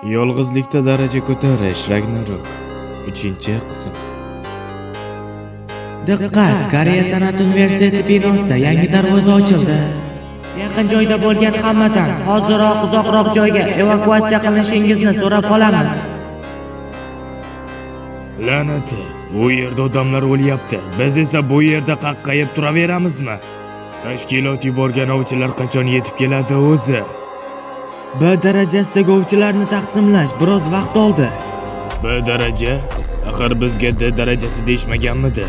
Yolg'izlikda daraja ko'tarish Ragnarok 3-qism. Diqqat! Koreya san'at universiteti binosida yangi darvoza ochildi. Yaqin joyda bo'lgan hammadan hoziroq uzoqroq joyga evakuatsiya qilinishingizni so'rab qolamiz. La'nati, u yerda odamlar o'lyapti. Biz esa bu yerda qaqqayib turaveramizmi? Tashkilot yuborgan ovchilar qachon yetib keladi o'zi? B darajasidagi ovchilarni taqsimlash biroz vaqt oldi. B daraja? Axir bizga D darajasi deyishmaganmidi?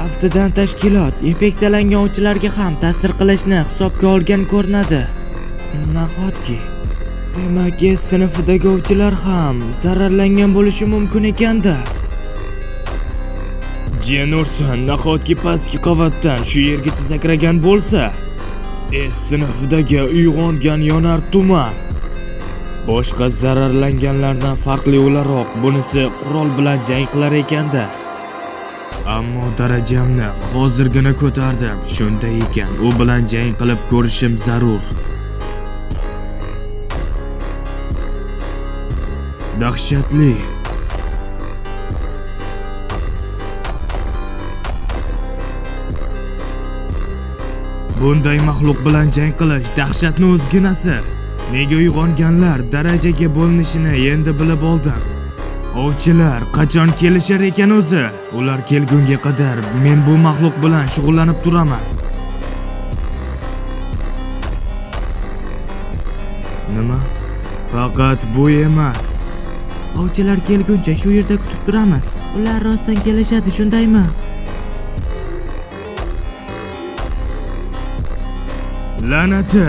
Aftidan tashkilot infeksiyalangan ovchilarga ham ta'sir qilishni hisobga olgan ko'rinadi. Nahotki demak sinfidagi ovchilar ham zararlangan bo'lishi mumkin ekanda. Jenursan, nahotki pastki qavatdan shu yergacha sakragan bo'lsa? Sinfidagi uyg'ongan yonar tuman. Boshqa zararlanganlardan farqli o'laroq bunisi qurol bilan jang qilar ekanda. Ammo darajamni hozirgina ko'tardim. Shunday ekan, u bilan jang qilib ko'rishim zarur. Dahshatli. Bunday maxluq bilan jang qilish dahshatni o'zginasi. Nega uyg'onganlar darajaga bo'linishini endi bilib oldim. Ovchilar qachon kelishar ekan o'zi? Ular kelgunga qadar men bu maxluq bilan shug'ullanib turaman. Nima? Faqat bu emas. Ovchilar kelguncha shu yerda kutib turamiz. Ular rostdan kelishadi, shundaymi? La'nati,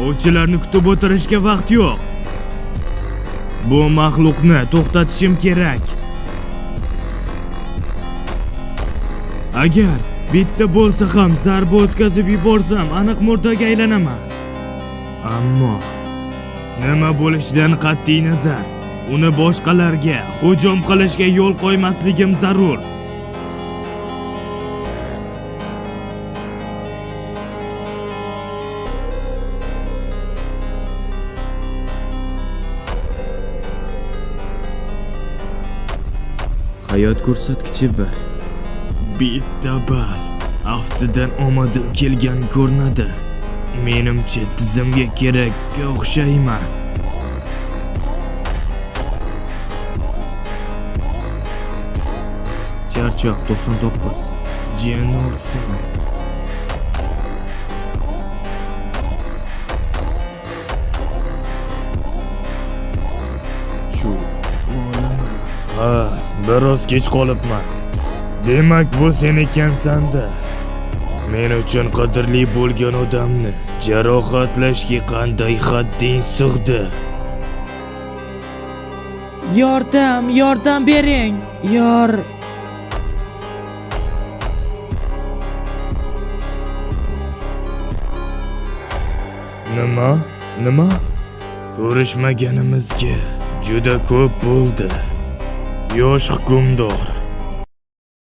ovchilarni kutib o'tirishga vaqt yo'q. Bu maxluqni to'xtatishim kerak. Agar bitta bo'lsa ham zarba o'tkazib yuborsam, aniq murdaga aylanaman. Ammo nima bo'lishidan qat'iy nazar, uni boshqalarga hujum qilishga yo'l qo'ymasligim zarur. Hayot ko'rsatkichi 1. Bitta bal. Aftidan omadim kelgan ko'rinadi. Menimcha tizimga kerakka o'xshayman. Charchoq 99. Jenursan. Biroz kech qolibman. Demak bu sen ekansan-da. Men uchun qadrli bo'lgan odamni jarohatlashga qanday hadding sig'di? Yordam bering. Nima? Ko'rishmaganimizga juda ko'p bo'ldi. Yosh hukmdor.